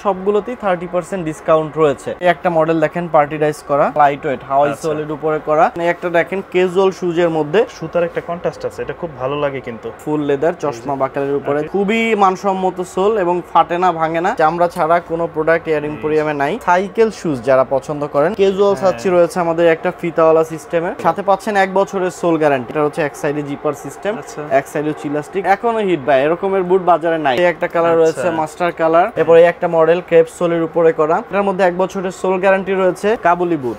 সবগুলোতেই 30% ডিসকাউন্ট রয়েছে। এই একটা মডেল দেখেন পার্টিডাইজ করা লাইট ওয়েট হাওয়াই সোলের উপরে করা। একটা দেখেন ক্যাজুয়াল শুজের মধ্যে সুতার একটা কন্ট্রাস্ট আছে, এটা খুব ভালো লাগে কিন্তু। ফুল লেদার চশমা বাকালের উপরে খুবই মানসম্মত সোল এবং ফাটে না ভাঙে না। চামড়া ছাড়া কোনো প্রোডাক্ট এয়ার এম্পোরিয়ামে নাই। সাইকেল শুজ যারা পছন্দ করেন ক্যাজুয়াল সাচ্চি রয়েছে আমাদের একটা ফিতাওয়ালা সিস্টেমের সাথে পাচ্ছেন 1 বছরের সোল গ্যারান্টি। এটা হচ্ছে এক সাইডে জিপার সিস্টেম, এক সাইডে চিলাস্টিক। এখনো হিট ভাই, এরকমের বুট বাজারে নাই। এই একটা কালার রয়েছে মাস্টার কালার। এরপর এই একটা মডেল ক্রেপ সোলের উপরে করা, এটার মধ্যে 1 বছরের সোল গ্যারান্টি রয়েছে। কাবুলি বুট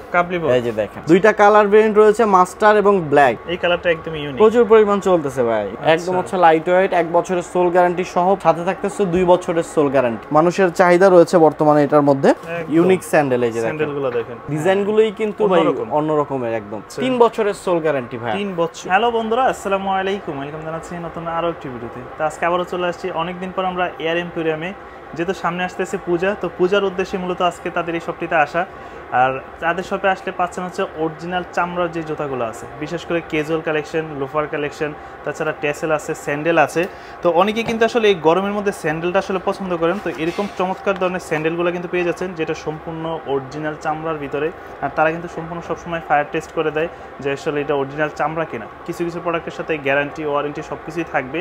এই যে দেখেন দুইটা কালার ভেরিয়েন্ট রয়েছে, মাস্টার এবং ব্ল্যাক। এই কালারটা একদম ইউনিক, প্রচুর পরিমাণ চলতেছে ভাই। একদম হচ্ছে লাইট ওয়েট, 1 বছরের সোল গ্যারান্টি সহ সাথে থাকতেছে 2 বছরের সোল গ্যারান্টি। মানুষের চাহিদা রয়েছে বর্তমানে এটার মধ্যে। ইউনিক স্যান্ডেল, এই যে স্যান্ডেলগুলো দেখেন, ডিজাইনগুলোই কিন্তু ভাই অন্য রকমের একদম। 3 বছরের সোল গ্যারান্টি ভাই, 3 বছর। হ্যালো বন্ধুরা, আসসালামু আলাইকুম, ওয়েলকাম জানাচ্ছি নতুন আরো একটি ভিডিওতে। তো আজকে আবারও চলে আসছি অনেকদিন পর আমরা এয়ার এম্পোরিয়ামে। যেহেতু সামনে আসতেছে পূজা, তো পূজার উদ্দেশ্যে মূলত আজকে তাদের এই শপটিতে আসা। আর তাদের শপে আসলে পাচ্ছেন হচ্ছে অরিজিনাল চামড়ার যে জুতাগুলো আছে, বিশেষ করে ক্যাজুয়াল কালেকশন, লোফার কালেকশন, তাছাড়া টেসেল আছে, স্যান্ডেল আছে। তো অনেকে কিন্তু আসলে এই গরমের মধ্যে স্যান্ডেলটা আসলে পছন্দ করেন। তো এরকম চমৎকার ধরনের স্যান্ডেলগুলো কিন্তু পেয়ে যাচ্ছেন, যেটা সম্পূর্ণ অরিজিনাল চামড়ার ভিতরে। আর তারা কিন্তু সম্পূর্ণ সবসময় ফায়ার টেস্ট করে দেয় যে আসলে এটা অরিজিনাল চামড়া কিনা। কিছু কিছু প্রোডাক্টের সাথে গ্যারান্টি, ওয়ারেন্টি সব কিছুই থাকবে।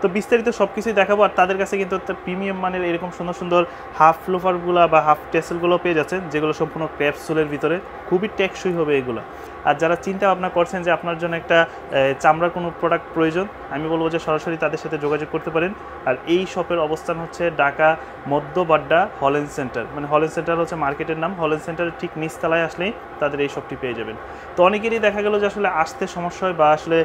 তো বিস্তারিত সব কিছুই দেখাবো। আর তাদের কাছে কিন্তু প্রিমিয়াম মানের এরকম সুন্দর সুন্দর হাফ লোফারগুলো বা হাফ টেসেলগুলো পেয়ে যাচ্ছেন, যেগুলো সম্পূর্ণ ক্যাপসুলের ভিতরে, খুবই টেকসই হবে এগুলো। আর যারা চিন্তা ভাবনা করছেন যে আপনার জন্য একটা চামড়ার কোনো প্রোডাক্ট প্রয়োজন, আমি বলবো যে সরাসরি তাদের সাথে যোগাযোগ করতে পারেন। আর এই শপের অবস্থান হচ্ছে ঢাকা মধ্যবাড্ডা হল্যান্ড সেন্টার, মানে হল্যান্ড সেন্টার হচ্ছে মার্কেটের নাম। হল্যান্ড সেন্টারের ঠিক নিচতলায় আসলেই তাদের এই শপটি পেয়ে যাবেন। তো অনেকেরই দেখা গেল যে আসলে আসতে সমস্যা হয় বা আসলে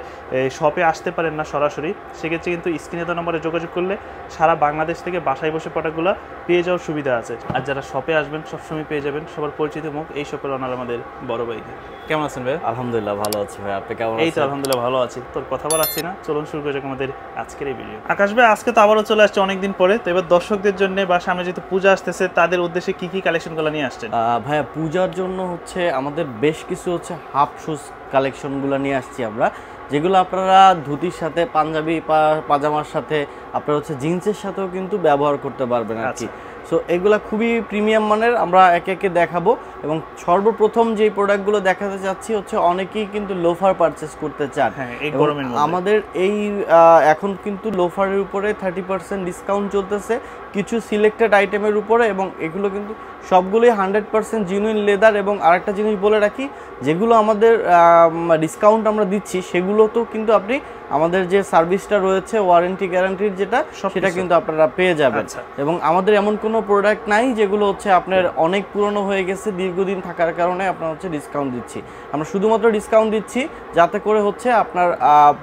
শপে আসতে পারেন না সরাসরি, সেক্ষেত্রে কিন্তু স্ক্রিনে দেওয়া নম্বরে যোগাযোগ করলে সারা বাংলাদেশ থেকে বাসায় বসে প্রোডাক্টগুলো পেয়ে যাওয়ার সুবিধা আছে। আর যারা শপে আসবেন সবসময় পেয়ে যাবেন সবার পরিচিত মুখ, এই শপের ওনার আমাদের বড় ভাই। কেমন আছেন ভাই? আলহামদুলিল্লাহ ভালো আছি ভাই, আপনি কেমন আছেন? এই তো আলহামদুলিল্লাহ ভালো আছি। তোর কথা বাড়াচ্ছি না, চলুন শুরু করে আমাদের আজকের এই ভিডিও। আকাশ ভাই, আজকে তো আবারও চলে আসছে অনেকদিন পরে। তো এবার দর্শকদের জন্য বা সামনে যেহেতু পূজা আসতেছে, তাদের উদ্দেশ্যে কি কি কালেকশনগুলো নিয়ে আসছেন? ভাইয়া পূজার জন্য হচ্ছে আমাদের বেশ কিছু হচ্ছে হাফ শুজ কালেকশনগুলো নিয়ে আসছি আমরা, যেগুলো আপনারা ধুতির সাথে, পাঞ্জাবি পাজামার সাথে, আপনারা হচ্ছে জিন্সের সাথেও কিন্তু ব্যবহার করতে পারবেন আর কি। সো এগুলা খুবই প্রিমিয়াম মানের, আমরা একে একে দেখাবো। এবং সর্বপ্রথম যে প্রোডাক্টগুলো দেখাতে চাচ্ছি হচ্ছে অনেকেই কিন্তু লোফার পারচেস করতে চান। আমাদের এই এখন কিন্তু লোফারের উপরে 30% ডিসকাউন্ট চলতেছে কিছু সিলেক্টেড আইটেমের উপরে, এবং এগুলো কিন্তু সবগুলোই 100% জিনুইন লেদার। এবং আরেকটা জিনিস বলে রাখি, যেগুলো আমাদের ডিসকাউন্ট আমরা দিচ্ছি সেগুলোতেও কিন্তু আপনি আমাদের যে সার্ভিসটা রয়েছে ওয়ারেন্টি গ্যারান্টির যেটা, সেটা কিন্তু আপনারা পেয়ে যাবেন। এবং আমাদের এমন কোনো প্রোডাক্ট নাই যেগুলো হচ্ছে আপনার অনেক পুরনো হয়ে গেছে, দীর্ঘদিন থাকার কারণে আপনার হচ্ছে ডিসকাউন্ট দিচ্ছি। আমরা শুধুমাত্র ডিসকাউন্ট দিচ্ছি যাতে করে হচ্ছে আপনার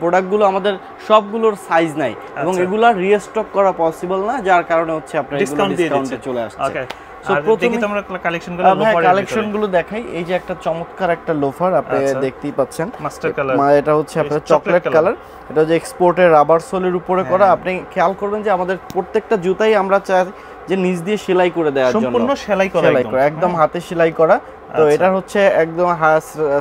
প্রোডাক্টগুলো আমাদের সবগুলোর সাইজ নাই এবং এগুলো রিস্টক করা পসিবল না, যার কারণে হচ্ছে আপনার ডিসকাউন্টে চলে আসছে। কালেকশনগুলো দেখাই। এই যে একটা চমৎকার একটা লোফার আপনি দেখতেই পাচ্ছেন, মাস্টার কালার। এটা হচ্ছে আপনার চকলেট কালার। এটা যে এক্সপোর্টের রাবার সোলের উপরে করা। আপনি খেয়াল করবেন যে আমাদের প্রত্যেকটা জুতাই আমরা চাই যে নিচ দিয়ে সেলাই করে দেওয়ার জন্য, সম্পূর্ণ সেলাই করা, একদম হাতে সেলাই করা। তো এটা হচ্ছে একদম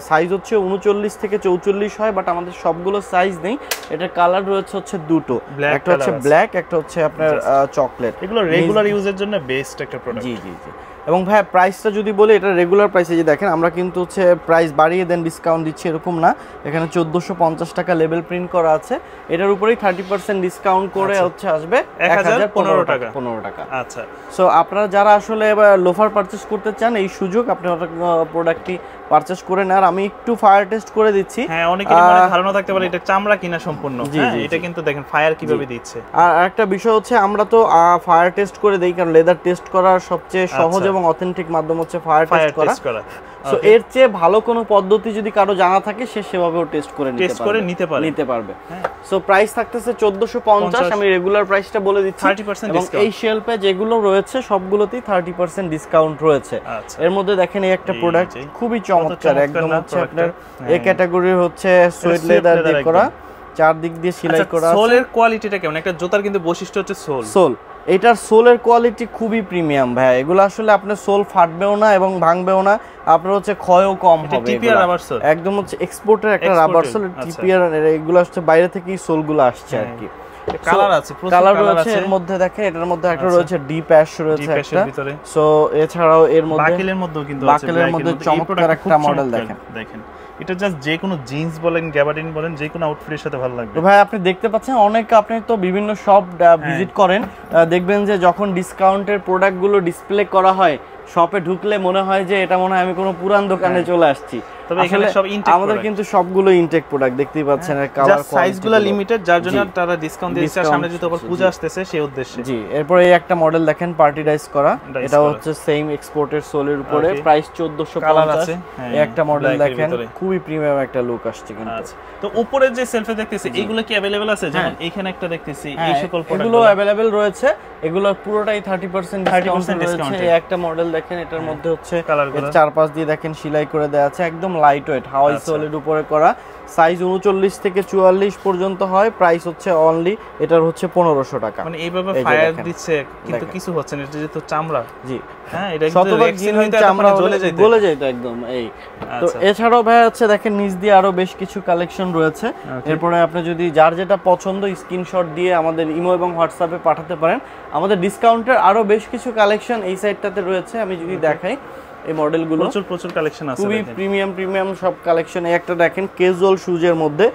সাইজ হচ্ছে 39 থেকে 44 হয়, বাট আমাদের সবগুলো সাইজ নেই। এটার কালার রয়েছে হচ্ছে দুটো, একটা হচ্ছে ব্ল্যাক, একটা হচ্ছে আপনার চকলেট। এগুলো রেগুলার ইউজের জন্য বেস্ট একটা প্রোডাক্ট। জি জি জি। এবং ভাই প্রাইসটা যদি বলি, এটা রেগুলার প্রাইসে যে দেখেন, আমরা কিন্তু হচ্ছে প্রাইস বাড়িয়ে দেন ডিসকাউন্ট দিচ্ছি এরকম না। এখানে 1450 টাকা লেবেল প্রিন্ট করা আছে, এটার উপরেই 30% ডিসকাউন্ট করে হচ্ছে আসবে 1015 টাকা। 15 টাকা। আচ্ছা। সো আপনারা যারা আসলে লোফার পারচেজ করতে চান, এই সুযোগ আপনি প্রোডাক্টটি পারচেজ করে নেন। আর আমি একটু ফায়ার টেস্ট করে দিচ্ছি। হ্যাঁ, অনেকের মনে ধারণা থাকতে পারে এটা চামড়া কিনা সম্পূর্ণ। এটা কিন্তু দেখেন ফায়ার কিভাবে দিচ্ছে। আর একটা বিষয় হচ্ছে আমরা তো ফায়ার টেস্ট করে দেই, কারণ লেদার টেস্ট করার সবচেয়ে সহজ এবং অথেন্টিক মাধ্যম হচ্ছে ফায়ার টেস্ট করা। সো এর চেয়ে ভালো কোনো পদ্ধতি যদি কারো জানা থাকে, সে সেভাবেও টেস্ট করে নিতে পারবে। সো প্রাইস থাকতেছে 1450। আমি রেগুলার প্রাইসটা বলে দিচ্ছি। 30% এবং এই শেলফে যেগুলো রয়েছে সবগুলোতেই 30% ডিসকাউন্ট রয়েছে। এর মধ্যে দেখেন এই একটা প্রোডাক্ট খুবই চমৎকার, একদম হচ্ছে আপনার এই ক্যাটাগরির হচ্ছে সুইট লেদার দিয়ে করা, চারদিক দিয়ে সেলাই করা। সোলের কোয়ালিটিটা কেমন? একটা জুতার কিন্তু বৈশিষ্ট্য হচ্ছে সোল। এটার সোলের কোয়ালিটি খুবই প্রিমিয়াম ভাই। এগুলো আসলে আপনার সোল ফাটবেও না এবং ভাঙবেও না, আপনার হচ্ছে ক্ষয়ও কম হবে। একদম হচ্ছে এক্সপোর্টের একটা রাবার সোল, টিপিআর। এগুলো হচ্ছে বাইরে থেকেই সোলগুলো আসছে আর কি। কালার আছে, প্রচুর কালার রয়েছে এর মধ্যে। দেখেন এটার মধ্যে একটা রয়েছে ডিপ অ্যাশ রয়েছে একটা। সো এছাড়াও এর মধ্যে বাকেলের মধ্যেও কিন্তু আছে, বাকেলের মধ্যে চমৎকার একটা মডেল দেখেন। দেখেন এটা জাস্ট যে কোনো জিন্স বলেন, গ্যাবার্ডিন বলেন, যে কোনো আউটফিটের সাথে ভালো লাগবে। তো ভাই আপনি দেখতে পাচ্ছেন অনেক, আপনি তো বিভিন্ন শপ ভিজিট করেন, দেখবেন যে যখন ডিসকাউন্টের প্রোডাক্টগুলো ডিসপ্লে করা হয় শপে ঢুকলে মনে হয় যে এটা মনে হয় আমি কোনো পুরান দোকানে চলে আসছি। তবে এখানে সব ইনটেক, আমাদের কিন্তু সবগুলো ইনটেক প্রোডাক্ট দেখতেই পাচ্ছেন। এর কালার সাইজগুলো লিমিটেড, যার জন্য তারা ডিসকাউন্ট দিয়েছে সামনে যেহেতু আবার পূজা আসতেছে সেই উদ্দেশ্যে। জি, এরপর এই একটা মডেল দেখেন পার্টি ডাইস করা, এটা হচ্ছে সেম এক্সপোর্টের সোলের উপরে, প্রাইস 1450। এই একটা মডেল দেখেন, খুবই প্রিমিয়াম একটা লুক আসছে কিন্তু। তো উপরে যে সেলফে দেখতেছি এগুলো কি अवेलेबल আছে? যেমন এখানে একটা দেখতেছি, এই সকল প্রোডাক্ট এগুলো अवेलेबल রয়েছে, এগুলো পুরোটাই 30% ডিসকাউন্ট। এই একটা মডেল দেখেন, এটার মধ্যে হচ্ছে এর চারপাশ দিয়ে দেখেন সেলাই করে দেওয়া আছে, একদম লাইট ওয়েট হাওয়াই সোলের উপরে করা। সাইজ 39 থেকে 44 পর্যন্ত হয়। প্রাইস হচ্ছে অনলি এটার হচ্ছে 1500 টাকা। মানে এইভাবে ফায়ার দিচ্ছে কিন্তু কিছু হচ্ছে না, এটা যেহেতু চামড়া। জি হ্যাঁ, এটা কিন্তু রেক্সিন হইতে চামড়া গলে যেত একদম। এই তো এছাড়াও ভাই হচ্ছে দেখেন নিচ দিয়ে আরো বেশ কিছু কালেকশন রয়েছে। এরপরে আপনি যদি যার যেটা পছন্দ স্ক্রিনশট দিয়ে আমাদের ইমো এবং হোয়াটসঅ্যাপে পাঠাতে পারেন। আমাদের ডিসকাউন্টের আরো বেশ কিছু কালেকশন এই সাইডটাতে রয়েছে, আমি যদি দেখাই এই মডেলগুলো প্রচুর কালেকশন আছে, খুবই প্রিমিয়াম সব কালেকশন। এই একটা দেখেন ক্যাজুয়াল শুজের মধ্যে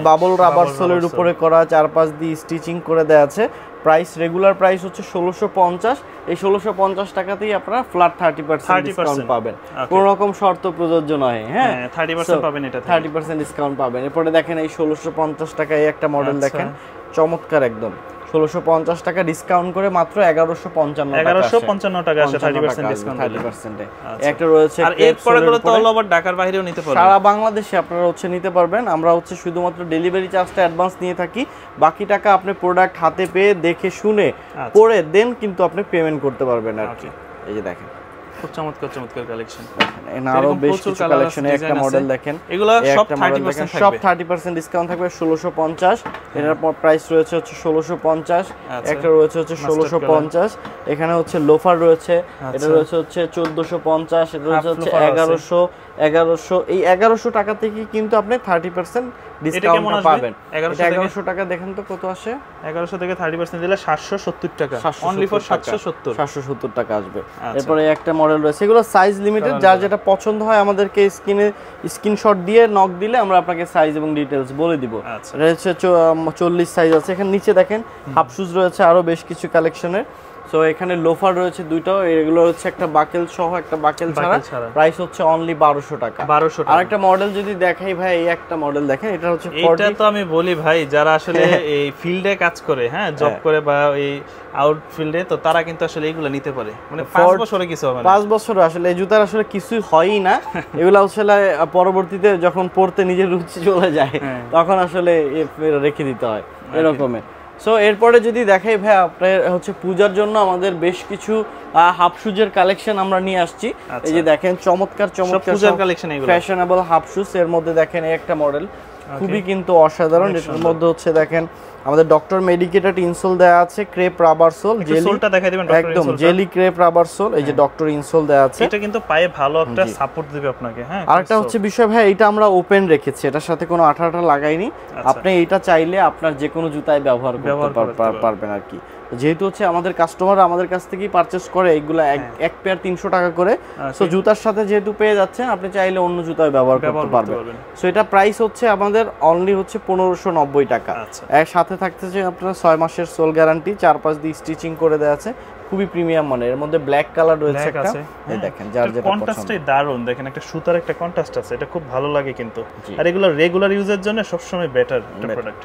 বাবল রাবার সোলের উপরে করা, চারপাশ দিয়ে স্টিচিং করে দেওয়া আছে। প্রাইস রেগুলার প্রাইস হচ্ছে 1650। এই 1650 টাকাতেই আপনারা ফ্ল্যাট 30% ডিসকাউন্ট পাবেন, কোনো রকম শর্ত প্রযোজ্য নয়। হ্যাঁ, 30% পাবেন, এটা 30% ডিসকাউন্ট পাবেন। এরপরে দেখেন এই 1650 টাকায় একটা মডেল দেখেন, চমৎকার একদম। 1650 টাকা ডিসকাউন্ট করে মাত্র 1155 টাকা আসে 30% ডিসকাউন্ট। 30% একটা রয়েছে। আর এরপরে গুলো তো অল ওভার ঢাকার বাইরেও নিতে পারবেন, সারা বাংলাদেশে আপনারা হচ্ছে নিতে পারবেন। আমরা হচ্ছে শুধুমাত্র ডেলিভারি চার্জটা অ্যাডভান্স নিয়ে থাকি, বাকি টাকা আপনি প্রোডাক্ট হাতে পেয়ে দেখে শুনে পরে দেন কিন্তু আপনি পেমেন্ট করতে পারবেন আর কি। এই যে দেখেন খুব চমৎকার কালেকশন, আরো বেশ কিছু কালেকশনে একটা মডেল দেখেন, এগুলো সব 30% সব 30% ডিসকাউন্ট থাকবে। 1650 এটার প্রাইস রয়েছে হচ্ছে 1650। একটা রয়েছে হচ্ছে 1650। এখানে হচ্ছে লোফার রয়েছে, এটা রয়েছে হচ্ছে 1450। এটা রয়েছে হচ্ছে 1100। এই 1100 টাকা থেকে কিন্তু আপনি 30% ডিসকাউন্ট পাবেন। 1100 টাকা দেখেন তো কত আসে, 1100 থেকে 30% দিলে 770 টাকা, অনলি ফর 770 টাকা আসবে। এরপরে একটা মডেল রয়েছে, এগুলো সাইজ লিমিটেড, যার যেটা পছন্দ হয় আমাদেরকে স্ক্রিনশট দিয়ে নক দিলে আমরা আপনাকে সাইজ এবং ডিটেইলস বলে দিব। এটা হচ্ছে 40 সাইজ আছে। এখানে নিচে দেখেন হাফ শুজ রয়েছে আরো বেশ কিছু কালেকশনের। সো এখানে লোফার রয়েছে দুইটাও, এগুলো হচ্ছে একটা বাকেল সহ একটা বাকেল ছাড়া, প্রাইস হচ্ছে অনলি 1200 টাকা। আরেকটা মডেল যদি দেখাই ভাই, এই একটা মডেল দেখেন, এটা হচ্ছে এটা তো আমি বলি ভাই যারা আসলে এই ফিল্ডে কাজ করে, হ্যাঁ জব করে বা এই আউট ফিল্ডে, তো তারা কিন্তু আসলে এগুলো নিতে পারে। মানে 5 বছরে কিছু হবে না, 5 বছরে আসলে এই জুতার আসলে কিছুই হয়ই না। এগুলো আসলে পরবর্তীতে যখন পড়তে নিজের রুচি চলে যায় তখন আসলে রেখে দিতে হয় এরকমের। সো এরপরে যদি দেখাই ভাই, আপনার হচ্ছে পূজার জন্য আমাদের বেশ কিছু হাফ শুজের কালেকশন আমরা নিয়ে আসছি। এই যে দেখেন চমৎকার পূজার কালেকশন, এগুলো ফ্যাশনেবল হাফ শুজ। এর মধ্যে দেখেন এই একটা মডেল খুবই কিন্তু অসাধারণ। এটার মধ্যে হচ্ছে দেখেন আমাদের ডক্টর মেডিকেটেড ইনসোল দেয়া আছে, ক্রেপ রাবার সোল, সোলটা দেখাই দিবেন ডক্টর একদম জেলি ক্রেপ রাবার সোল। এই যে ডক্টর ইনসোল দেয়া আছে, এটা কিন্তু পায়ে ভালো একটা সাপোর্ট দিবে আপনাকে। হ্যাঁ, আরেকটা হচ্ছে বিষয় ভাই, এটা আমরা ওপেন রেখেছি, এটার সাথে কোনো আঠা লাগাইনি। আপনি এটা চাইলে আপনার যে কোনো জুতায় ব্যবহার করতে পারবেন আর কি। যেহেতু হচ্ছে আমাদের কাস্টমার আমাদের কাছ থেকেই পারচেজ করে, এইগুলা এক পেয়ার 300 টাকা করে। সো জুতার সাথে যেহেতু পেয়ে যাচ্ছেন, আপনি চাইলে অন্য জুতায় ব্যবহার করতে পারবেন। সো এটা প্রাইস হচ্ছে আমাদের অনলি হচ্ছে 1590 টাকা। এর সাথে থাকতেছে আপনার 6 মাসের সোল গ্যারান্টি, চারপাশ দিয়ে স্টিচিং করে দেওয়া আছে, খুবই প্রিমিয়াম মানের। এর মধ্যে ব্ল্যাক কালার রয়েছে একটা, এই দেখেন যার যেটা পছন্দ। কন্ট্রাস্টই দারুণ, দেখেন একটা সুতার একটা কন্ট্রাস্ট আছে, এটা খুব ভালো লাগে কিন্তু। আর এগুলো রেগুলার ইউজের জন্য সবসময় বেটার একটা প্রোডাক্ট।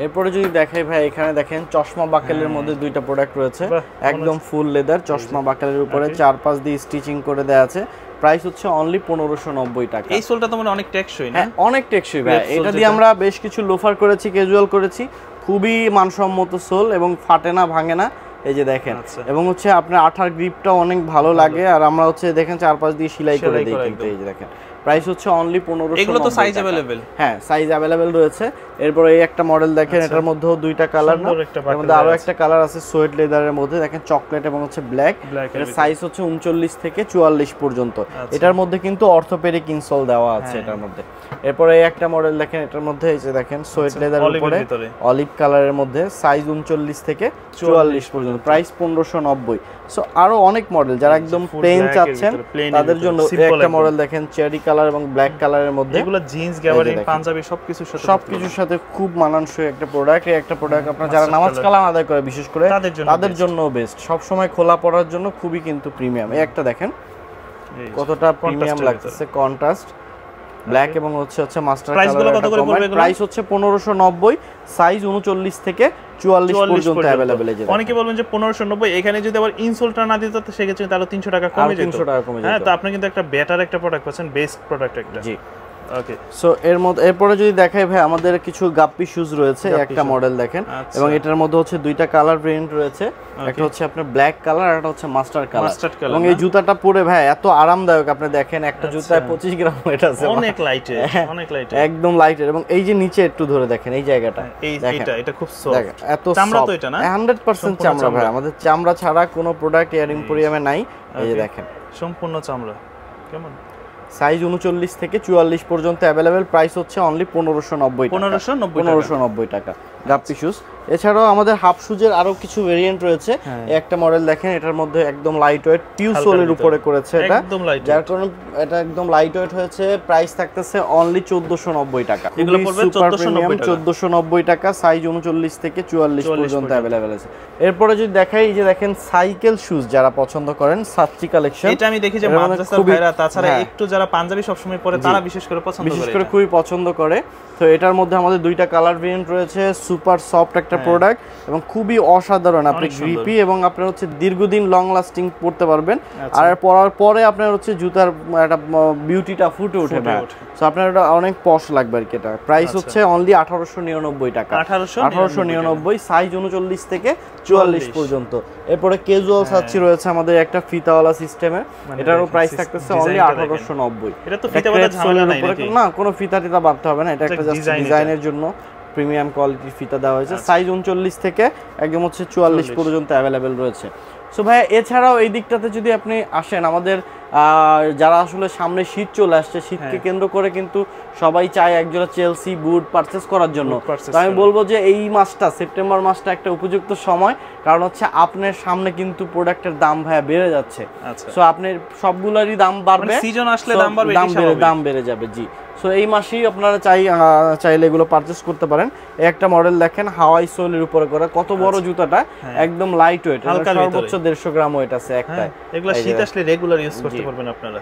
এরপরে যদি দেখাই ভাই, এখানে দেখেন চশমা বাকেলের মধ্যে দুইটা প্রোডাক্ট রয়েছে, একদম ফুল লেদার চশমা বাকেলের উপরে চারপাশ দিয়ে স্টিচিং করে দেওয়া আছে। প্রাইস হচ্ছে অনলি 1590 টাকা। এই সোলটা তো মানে অনেক টেকসই না? অনেক টেকসই ভাই। এটা দিয়ে আমরা বেশ কিছু লোফার করেছি, ক্যাজুয়াল করেছি, খুবই মানসম্মত সোল এবং ফাটে না, ভাঙে না। এই যে দেখেন, এবং হচ্ছে আপনার আঠার গ্রিপটা অনেক ভালো লাগে। আর আমরা হচ্ছে দেখেন চারপাশ দিয়ে সেলাই করে দিই কিন্তু। এই যে দেখেন প্রাইস হচ্ছে অনলি 1590। এগুলো তো সাইজ अवेलेबल? হ্যাঁ, সাইজ अवेलेबल রয়েছে। এরপর এই একটা মডেল দেখেন, এটার মধ্যেও দুইটা কালার না, এর মধ্যে আরো একটা কালার আছে সোয়েট লেদারের মধ্যে, দেখেন চকলেট এবং হচ্ছে ব্ল্যাক। এর সাইজ হচ্ছে 39 থেকে 44 পর্যন্ত। এটার মধ্যে কিন্তু অর্থোপেডিক ইনসোল দেওয়া আছে এটার মধ্যে। এরপর এই একটা মডেল দেখেন, এটার মধ্যে এই যে দেখেন সোয়েট লেদারের উপরে অলিভ কালারের মধ্যে, সাইজ 39 থেকে 44 পর্যন্ত, প্রাইস 1590। সো আরো অনেক মডেল, যারা একদম প্লেন চাচ্ছেন তাদের জন্য একটা মডেল দেখেন চেরি কালার এবং ব্ল্যাক কালারের মধ্যে। এগুলো জিন্স, গ্যাবারিন, পাঞ্জাবি সবকিছুর সাথে খুব মানানসই একটা প্রোডাক্ট। এই একটা প্রোডাক্ট আপনারা যারা নামাজ কালাম আদায় করে বিশেষ করে তাদের জন্য বেস্ট, সব সময় খোলা পড়ার জন্য খুবই কিন্তু প্রিমিয়াম। এই একটা দেখেন কতটা প্রিমিয়াম লাগতেছে, কন্ট্রাস্ট ব্ল্যাক এবং হচ্ছে মাস্টার কালার। প্রাইস হচ্ছে 1590, সাইজ 39 থেকে 44 পর্যন্ত अवेलेबल আছে। অনেকে বলবেন যে 1590, এখানে যদি আবার ইনসোলটা না দিত তো সেক্ষেত্রে তাহলে 300 টাকা কমে যেত। হ্যাঁ, তো আপনি কিন্তু একটা বেটার একটা প্রোডাক্ট পাচ্ছেন, বেস্ট প্রোডাক্ট একটা। জি, ওকে। সো এরপরে যদি দেখাই ভাই, আমাদের কিছু গাপ্পি শুজ রয়েছে, একটা মডেল দেখেন, এবং এটার মধ্যে হচ্ছে দুইটা কালার ভেরিয়েন্ট রয়েছে, একটা হচ্ছে আপনার ব্ল্যাক কালার আর একটা হচ্ছে মাস্টার কালার। এবং এই জুতাটা পরে ভাই এত আরামদায়ক, আপনি দেখেন একটা জুতায় 25 গ্রাম ওয়েট আছে, অনেক লাইট, অনেক লাইট, একদম লাইট। এবং এই যে নিচে একটু ধরে দেখেন এই জায়গাটা, এটা খুব সফট, এত চামড়া তো এটা না, 100% চামড়া ভাই। আমাদের চামড়া ছাড়া কোনো প্রোডাক্ট এয়ার এম্পোরিয়ামে নাই। এই যে দেখেন সম্পূর্ণ চামড়া। কেমন? সাইজ 39 থেকে 44 পর্যন্ত अवेलेबल। প্রাইস হচ্ছে অনলি 1590 টাকা গাপ্পি শুজ। এছাড়াও আমাদের হাফ শুজের আরো কিছু ভেরিয়েন্ট রয়েছে। একটা মডেল দেখেন, এটার মধ্যে একদম লাইট ওয়েট পিউ সোলের উপরে করেছে এটা, যার কারণে এটা একদম লাইট ওয়েট হয়েছে। প্রাইস থাকতেছে অনলি 1490 টাকা। এগুলো পড়বে 1490 টাকা, সাইজ 39 থেকে 44 পর্যন্ত अवेलेबल আছে। এরপরে যদি দেখাই, এই যে দেখেন সাইকেল শুজ যারা পছন্দ করেন, সাচ্চি কালেকশন। এটা আমি দেখি যে মাদ্রাসার ভাইরা, তাছাড়া একটু যারা পাঞ্জাবি সব সময় পরে তারা বিশেষ করে খুবই পছন্দ করে। তো এটার মধ্যে আমাদের দুইটা কালার ভেরিয়েন্ট রয়েছে, সুপার সফট একটা প্রোডাক্ট এবং খুবই অসাধারণ। আপনি গ্রিপি এবং আপনার হচ্ছে দীর্ঘদিন লং লাস্টিং পড়তে পারবেন। আর পরার পরে আপনার হচ্ছে জুতার একটা বিউটিটা ফুটে ওঠে না, সো আপনার এটা অনেক পশ লাগবে আর কি। এটা প্রাইস হচ্ছে অনলি 1899 টাকা, 1899, সাইজ 39 থেকে 44 পর্যন্ত। এরপরে ক্যাজুয়াল সাচ্চি রয়েছে আমাদের একটা ফিতাওয়ালা সিস্টেমে, এটারও প্রাইস থাকতেছে অনলি 1890। এটা তো ফিতা বাঁধা ঝামেলা নাই নাকি? না, কোনো ফিতা টিতা বাঁধতে হবে না, এটা একটা জাস্ট ডিজাইনের জন্য প্রিমিয়াম কোয়ালিটির ফিতা দেওয়া হয়েছে। সাইজ 39 থেকে একদম হচ্ছে 44 পর্যন্ত अवेलेबल রয়েছে। সো ভাই, এছাড়াও এই দিকটাতে যদি আপনি আসেন, আমাদের যারা আসলে সামনে শীত চলে আসছে, শীতকে কেন্দ্র করে কিন্তু সবাই চায় একজোড়া চেলসি বুট পারচেজ করার জন্য। তো আমি বলবো যে এই মাসটা, সেপ্টেম্বর মাসটা একটা উপযুক্ত সময়, কারণ হচ্ছে আপনার সামনে কিন্তু প্রোডাক্টের দাম ভাইয়া বেড়ে যাচ্ছে। সো আপনার সবগুলোরই দাম বাড়বে, সিজন আসলে দাম বেড়ে যাবে। জি, সো এই মাসেই আপনারা চাইলে এগুলো পারচেজ করতে পারেন। একটা মডেল দেখেন হাওয়াই সোলের উপরে করা, কত বড় জুতাটা, একদম লাইট ওয়েট, সর্বোচ্চ 150 গ্রাম ওয়েট আছে একটা। এগুলো শীত আসলে রেগুলার ইউজ করতে পারবেন আপনারা।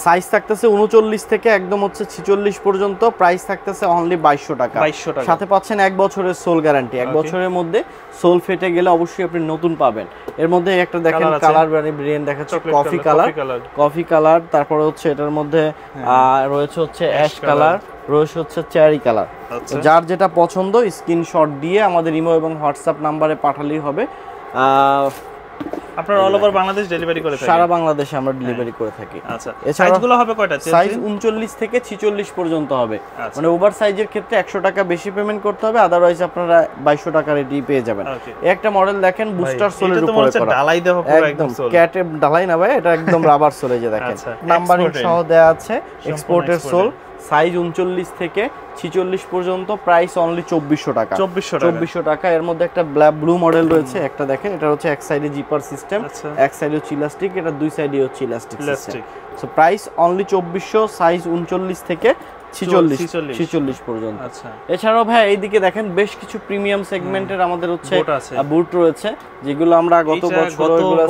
সাইজ থাকতেছে 39 থেকে একদম হচ্ছে 46 পর্যন্ত। প্রাইস থাকতেছে অনলি 2200 টাকা। সাথে পাচ্ছেন 1 বছরের সোল গ্যারান্টি। 1 বছরের মধ্যে সোল ফেটে গেলে অবশ্যই আপনি নতুন পাবেন। এর মধ্যে একটা দেখেন কালার ভেরিয়েন্ট দেখাচ্ছে, কফি কালার, তারপরে হচ্ছে এটার মধ্যে রয়েছে হচ্ছে অ্যাশ কালার, রয়েছে হচ্ছে চেরি কালার। যার যেটা পছন্দ স্ক্রিনশট দিয়ে আমাদের ইমো এবং হোয়াটসঅ্যাপ নাম্বারে পাঠালেই হবে। আপনারা অল ওভার বাংলাদেশ ডেলিভারি করে থাকেন? সারা বাংলাদেশে আমরা ডেলিভারি করে থাকি। আচ্ছা, সাইজগুলো হবে কয়টা? সাইজ 39 থেকে 46 পর্যন্ত হবে। মানে ওভার সাইজের ক্ষেত্রে 100 টাকা বেশি পেমেন্ট করতে হবে, আদারওয়াইজ আপনারা 2200 টাকা রেডি পেয়ে যাবেন। একটা মডেল দেখেন বুস্টার সোলের উপরে করা, ঢালাই দেওয়া পুরো একদম সোল, ক্যাটে ঢালাই না ভাই, এটা একদম রাবার সোলে যে দেখেন নাম্বারিং সহ দেয়া আছে, এক্সপোর্টের সোল। সাইজ 39 থেকে 46 পর্যন্ত, প্রাইস অনলি 2400 টাকা। 2400 টাকা। এর মধ্যে একটা ব্লু মডেল রয়েছে, একটা দেখেন, এটা হচ্ছে এক সাইডে জিপার সিস্টেম, এক সাইডে হচ্ছে ইলাস্টিক, এটা দুই সাইডে হচ্ছে elastic system. So price only 2400, size 39 থেকে 46 পর্যন্ত। এছাড়াও ভাই এইদিকে দেখেন বেশ কিছু প্রিমিয়াম সেগমেন্টের আমাদের হচ্ছে বুট রয়েছে, যেগুলো আমরা গত বছর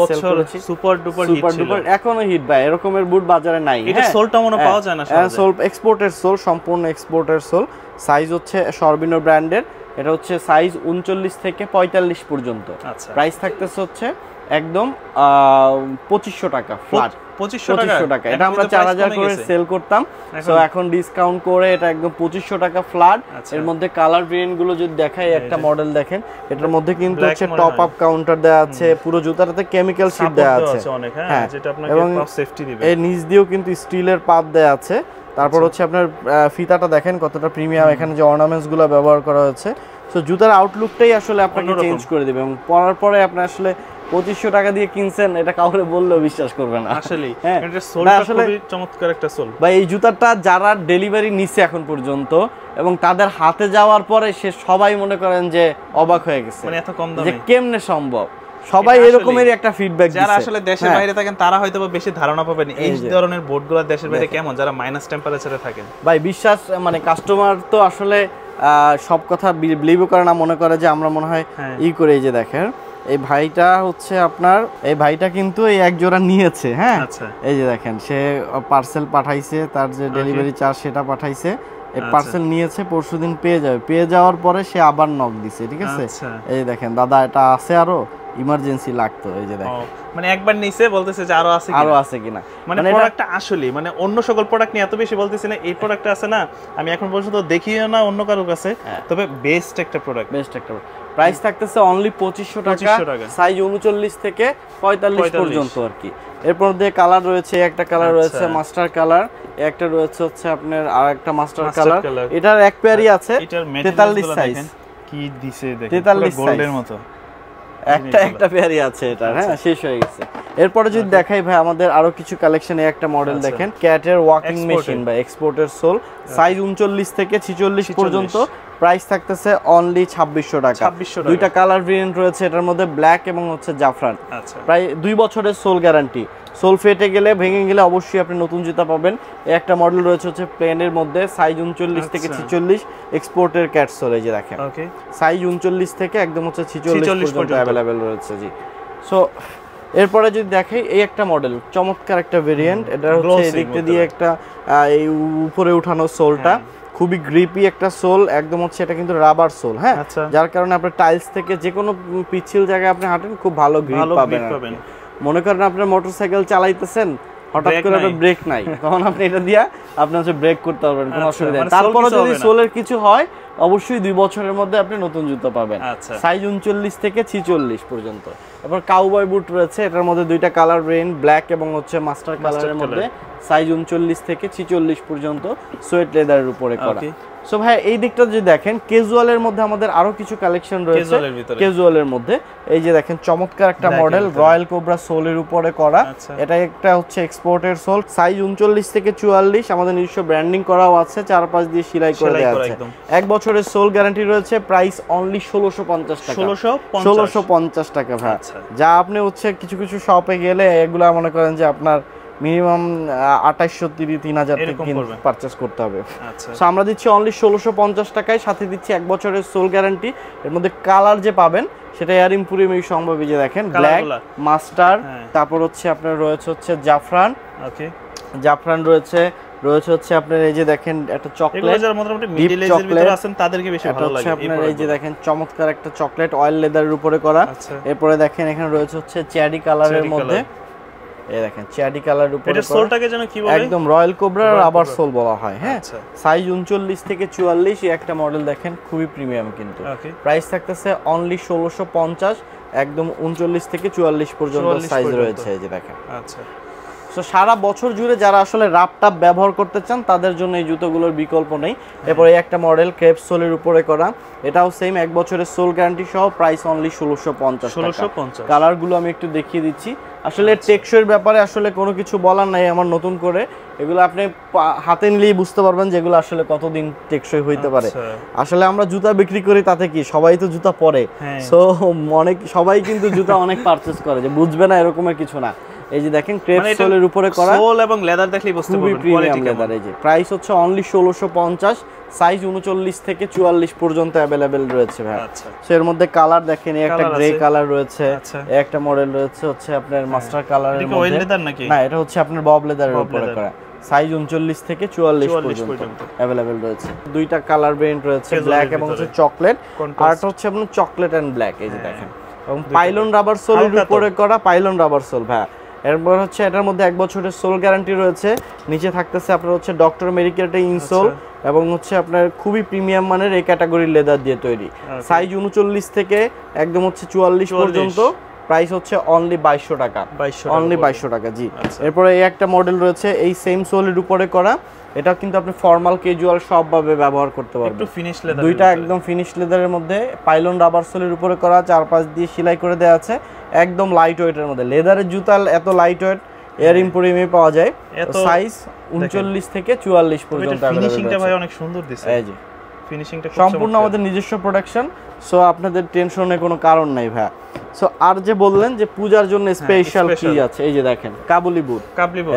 সেল করেছি, সুপার ডুপার এখনো হিট ভাই। এরকমের বুট বাজারে নাই। এটা সোলটা মনে পাওয়া যায় না, সোল এক্সপোর্টের সোল, সম্পূর্ণ এক্সপোর্টের সোল। সাইজ হচ্ছে সরবিনো ব্র্যান্ডের, এটা হচ্ছে সাইজ 39 থেকে 45 পর্যন্ত। প্রাইস থাকতেছে হচ্ছে একদম 2500 টাকা ফ্ল্যাট। 2500 টাকা, এটা আমরা 4000 করে সেল করতাম, সো এখন ডিসকাউন্ট করে এটা একদম 2500 টাকা ফ্ল্যাট। এর মধ্যে কালার ভেরিয়েন্ট গুলো যদি দেখাই, একটা মডেল দেখেন, এটার মধ্যে কিন্তু হচ্ছে টপ আপ কাউন্টার দেওয়া আছে, পুরো জুতাটাতে কেমিক্যাল শীট দেওয়া আছে অনেক, হ্যাঁ, যেটা আপনাকে পাপ সেফটি দিবে। এই নিচ দিয়েও কিন্তু স্টিলের পাত দেওয়া আছে। তারপর হচ্ছে আপনার ফিতাটা দেখেন কতটা প্রিমিয়াম, এখানে যে অর্নামেন্টস গুলো ব্যবহার করা হয়েছে, সো জুতার আউটলুকটাই আসলে আপনাকে চেঞ্জ করে দিবে। এবং পরার পরে আপনি আসলে 2500 টাকা দিয়ে কিনছেন, এটা কাউরে বললেও বিশ্বাস করবে না আসলে। হ্যাঁ, এটা সোলটা খুবই চমৎকার একটা সোল ভাই। এই জুতাটা যারা ডেলিভারি নিছে এখন পর্যন্ত এবং তাদের হাতে যাওয়ার পরে সে সবাই মনে করেন যে অবাক হয়ে গেছে, মানে এত কম দামে যে কেমনে সম্ভব। সবাই এরকমেরই একটা ফিডব্যাক দিচ্ছে। যারা আসলে দেশের বাইরে থাকেন তারা হয়তো বেশি ধারণা পাবেন এই ধরনের বোর্ডগুলো দেশের বাইরে কেমন, যারা মাইনাস টেম্পারেচারে থাকেন। ভাই বিশ্বাস, মানে কাস্টমার তো আসলে সব কথা বিলিভ করে না, মনে করে যে আমরা মনে হয় ই করে। এই যে দেখেন এই ভাইটা হচ্ছে আপনার, এই ভাইটা কিন্তু এই এক জোড়া নিয়েছে, হ্যাঁ, এই যে দেখেন সে পার্সেল পাঠাইছে, তার যে ডেলিভারি চার্জ সেটা পাঠাইছে, এই পার্সেল নিয়েছে, পরশুদিন পেয়ে যাবে। পেয়ে যাওয়ার পরে সে আবার নক দিছে, ঠিক আছে। এই দেখেন দাদা এটা আছে, আরো ইমার্জেন্সি লাগতো। এই যে দেখেন মানে একবার নিছে, বলতেছে যে আরো আছে কিনা। মানে প্রোডাক্টটা আসলে মানে অন্য সকল প্রোডাক্ট নিয়ে এত বেশি বলতেছি না, এই প্রোডাক্টটা আছে না, আমি এখন পর্যন্ত দেখিও না অন্য কারো কাছে, তবে বেস্ট একটা প্রোডাক্ট। প্রাইস থাকতেছে অনলি 2500 টাকা, সাইজ 39 থেকে 45 পর্যন্ত আর কি। এরপর দিয়ে কালার রয়েছে, একটা কালার রয়েছে মাস্টার কালার, একটা রয়েছে হচ্ছে আপনার আরেকটা মাস্টার কালার। এটার এক পেয়ারই আছে, 43 সাইজ। কি দিছে দেখেন, 43 গোল্ডের মতো একটা পেয়ারই আছে এটা, হ্যাঁ, শেষ হয়ে গেছে। এরপরে যদি দেখাই ভাই আমাদের আরো কিছু কালেকশনে, একটা মডেল দেখেন ক্যাটের ওয়াকিং মেশিন বা এক্সপোর্টের সোল, সাইজ 39 থেকে 46 পর্যন্ত। প্রাইস থাকতেছে অনলি 2600 টাকা। দুইটা কালার ভেরিয়েন্ট রয়েছে এটার মধ্যে, ব্ল্যাক এবং হচ্ছে জাফরান। প্রায় 2 বছরের সোল গ্যারান্টি। সোল ফেটে গেলে, ভেঙে গেলে অবশ্যই আপনি নতুন জুতা পাবেন। একটা মডেল রয়েছে হচ্ছে প্লেনের মধ্যে, সাইজ 39 থেকে 46, এক্সপোর্টের ক্যাট সোল। এই যে দেখেন সাইজ 39 থেকে একদম হচ্ছে 46 পর্যন্ত অ্যাভেলেবেল রয়েছে, জি। সো এরপরে যদি দেখাই, এই একটা মডেল চমৎকার একটা ভেরিয়েন্ট, এটা হচ্ছে এদিকটা দিয়ে একটা এই উপরে উঠানো সোলটা, খুবই গ্রিপি একটা সোল, একদম হচ্ছে এটা কিন্তু রাবার সোল, হ্যাঁ, যার কারণে আপনার টাইলস থেকে যে কোনো পিচ্ছিল জায়গায় আপনি হাঁটেন খুব ভালো গ্রিপ পাবেন। মনে করেন আপনার মোটরসাইকেল চালাইতেছেন, হঠাৎ করে আপনার ব্রেক নাই, তখন আপনি এটা দিয়া আপনি হচ্ছে ব্রেক করতে পারবেন, কোনো অসুবিধা নেই। তারপরে যদি সোলের কিছু হয়, অবশ্যই 2 বছরের মধ্যে আপনি নতুন জুতো পাবেন। সাইজ 39 থেকে 46 পর্যন্ত। এবার কাউবয় বুট রয়েছে, এটার মধ্যে দুইটা কালার ভেরিয়েন্ট, ব্ল্যাক এবং হচ্ছে মাস্টার কালারের মধ্যে, সাইজ 39 থেকে 46 পর্যন্ত, সোয়েট লেদারের উপরে করা। সো ভাই এই দিকটা যদি দেখেন, ক্যাজুয়ালের মধ্যে আমাদের আরো কিছু কালেকশন রয়েছে। ক্যাজুয়ালের মধ্যে এই যে দেখেন চমৎকার একটা মডেল, রয়্যাল কোবরা সোলের উপরে করা। এটা একটা হচ্ছে এক্সপোর্টের সোল, সাইজ 39 থেকে 44, আমাদের নিজস্ব ব্র্যান্ডিং করাও আছে, চারপাশ দিয়ে সেলাই করে দেওয়া আছে। 1 বছরের সোল গ্যারান্টি রয়েছে। প্রাইস অনলি 1650 টাকা। 1650 টাকা ভাই। যা আপনি হচ্ছে কিছু কিছু শপে গেলে এগুলা মনে করেন যে আপনার মিনিমাম 2800-3000 থেকে পারচেজ করতে হবে। সো আমরা দিচ্ছি অনলি 1650 টাকায়, সাথে দিচ্ছি 1 বছরের সোল গ্যারান্টি। এর মধ্যে কালার যে পাবেন সেটা এয়ার ইম্পুরিয়ামই সম্ভব। যে দেখেন ব্ল্যাক, মাস্টার, তারপর হচ্ছে আপনার রয়েছে হচ্ছে জাফরান, জাফরান রয়েছে হচ্ছে আপনার এই যে দেখেন একটা চকলেট, যারা মোটামুটি মিডল এজের ভিতরে আছেন তাদেরকে বেশি ভালো লাগে। আপনার এই যে দেখেন চমৎকার একটা চকলেট অয়েল লেদারের উপরে করা। এরপরে দেখেন এখানে রয়েছে হচ্ছে চেরি কালারের মধ্যে, এই দেখেন চেরি কালার উপরে এটা সোলটাকে যেন কি বলে, একদম রয়্যাল কোবরা রাবার সোল বলা হয়, হ্যাঁ। সাইজ 39 থেকে 44, এই একটা মডেল দেখেন খুবই প্রিমিয়াম কিন্তু। প্রাইস থাকতেছে অনলি 1650, একদম 39 থেকে 44 পর্যন্ত সাইজ রয়েছে। এই যে দেখেন, আচ্ছা। সো সারা বছর জুড়ে যারা আসলে রাপ টাপ ব্যবহার করতে চান তাদের জন্য এই জুতোগুলোর বিকল্প নেই। এরপরে একটা মডেল ক্রেপ সোলের উপরে করা, এটাও সেম 1 বছরের সোল গ্যারান্টি সহ, প্রাইস অনলি 1650 টাকা। কালারগুলো আমি একটু দেখিয়ে দিচ্ছি। আসলে টেকসইয়ের ব্যাপারে আসলে কোনো কিছু বলার নাই আমার নতুন করে, এগুলো আপনি হাতে নিলেই বুঝতে পারবেন যেগুলো আসলে কতদিন টেকসই হইতে পারে। আসলে আমরা জুতা বিক্রি করি, তাতে কি সবাই তো জুতা পরে, সো অনেক সবাই কিন্তু জুতা অনেক পারচেজ করে, যে বুঝবে না এরকমের কিছু না। এই যে দেখেন ক্রেপ সোলের উপরে করা, সোল এবং লেদার দেখলেই বুঝতে পারবেন কোয়ালিটি কেমন। এই যে প্রাইস হচ্ছে অনলি 1650, সাইজ 39 থেকে 44 পর্যন্ত अवेलेबल রয়েছে ভাই। আচ্ছা, সো এর মধ্যে কালার দেখেন, একটা গ্রে কালার রয়েছে, একটা মডেল রয়েছে হচ্ছে আপনার মাস্টার কালারের মধ্যে। এটা অয়েল লেদার নাকি? না, এটা হচ্ছে আপনার বব লেদারের উপরে করা, সাইজ 39 থেকে 44 পর্যন্ত अवेलेबल রয়েছে। দুইটা কালার ভেরিয়েন্ট রয়েছে, ব্ল্যাক এবং হচ্ছে চকলেট, আর এটা হচ্ছে আপনার চকলেট এন্ড ব্ল্যাক। এই যে দেখেন এবং পাইলন রাবার সোলের উপরে করা পাইলন রাবার সোল ভাই। এরপর হচ্ছে এটার মধ্যে 1 বছরের সোল গ্যারান্টি রয়েছে। নিচে থাকতেছে আপনার হচ্ছে ডক্টর মেডিকেটের ইনসোল এবং হচ্ছে আপনার খুবই প্রিমিয়াম মানের এই ক্যাটাগরির লেদার দিয়ে তৈরি। সাইজ 39 থেকে একদম হচ্ছে 44 পর্যন্ত। প্রাইস হচ্ছে অনলি 2200 টাকা, অনলি 2200 টাকা জি। এরপরে এই একটা মডেল রয়েছে এই সেম সোলের উপরে করা, এটা কিন্তু আপনি ফর্মাল ক্যাজুয়াল সবভাবে ব্যবহার করতে পারবেন। একটু ফিনিশ লেদার, দুইটা একদম ফিনিশ লেদারের মধ্যে পাইলন রাবার সোলের উপরে করা, চারপাশ দিয়ে সেলাই করে দেওয়া আছে, একদম লাইট ওয়েটের মধ্যে। লেদারের জুতা এত লাইট ওয়েট এয়ার এম্পোরিয়ামে পাওয়া যায়। সাইজ 39 থেকে 44 পর্যন্ত अवेलेबल। ফিনিশিংটা ভাই অনেক সুন্দর দিছে, এই যে ফিনিশিংটা সম্পূর্ণ আমাদের নিজস্ব প্রোডাকশন। সো আপনাদের টেনশনের কোনো কারণ নাই ভাই। সো আর যে বললেন যে পূজার জন্য স্পেশাল কি আছে, এই যে দেখেন কাবুলি বুট,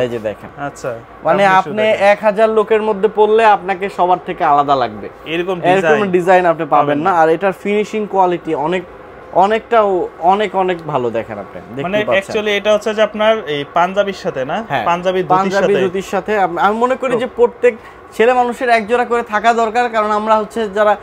এই যে দেখেন। আচ্ছা, মানে আপনি 1000 লোকের মধ্যে পড়লে আপনাকে সবার থেকে আলাদা লাগবে, এরকম ডিজাইন আপনি পাবেন না। আর এটার ফিনিশিং কোয়ালিটি অনেক ভালো। দেখেন আপনি মানে অ্যাকচুয়ালি এটা হচ্ছে যে আপনার এই পাঞ্জাবির সাথে না, পাঞ্জাবি ধুতির সাথে আমি মনে করি যে প্রত্যেক ছেলে মানুষের এক জোড়া করে থাকা দরকার। কারণ আমরা হচ্ছে যারা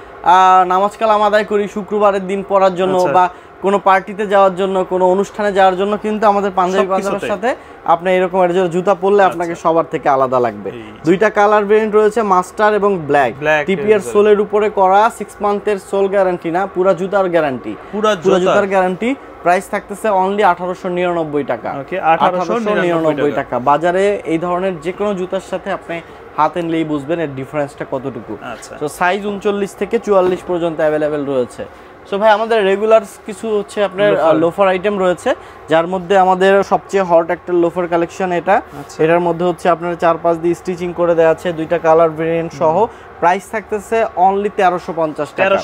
নামাজ কালাম আদায় করি শুক্রবারের দিন পড়ার জন্য বা কোনো পার্টিতে যাওয়ার জন্য, কোনো অনুষ্ঠানে যাওয়ার জন্য, কিন্তু আমাদের পাঞ্জাবি পাঞ্জাবের সাথে আপনি এরকম একটা জুতা পরলে আপনাকে সবার থেকে আলাদা লাগবে। দুইটা কালার ভেরিয়েন্ট রয়েছে, মাস্টার এবং ব্ল্যাক। টিপিআর সোলের উপরে করা, 6 মান্থের সোল গ্যারান্টি না, পুরা জুতার গ্যারান্টি, পুরা জুতার গ্যারান্টি। প্রাইস থাকতেছে অনলি 1899 টাকা, 1899 টাকা। বাজারে এই ধরনের যে কোনো জুতার সাথে আপনি হাতে নিলেই বুঝবেন এর ডিফারেন্সটা কতটুকু। তো সাইজ 39 থেকে 44 পর্যন্ত অ্যাভেলেবেল রয়েছে। সো ভাই আমাদের রেগুলার কিছু হচ্ছে আপনার লোফার আইটেম রয়েছে, যার মধ্যে আমাদের সবচেয়ে হট একটা লোফার কালেকশন এটা। এটার মধ্যে হচ্ছে আপনার 4-5 দিয়ে স্টিচিং করে দেওয়া আছে, দুইটা কালার ভেরিয়েন্ট সহ। প্রাইস থাকতেছে অনলি 1350 টাকা,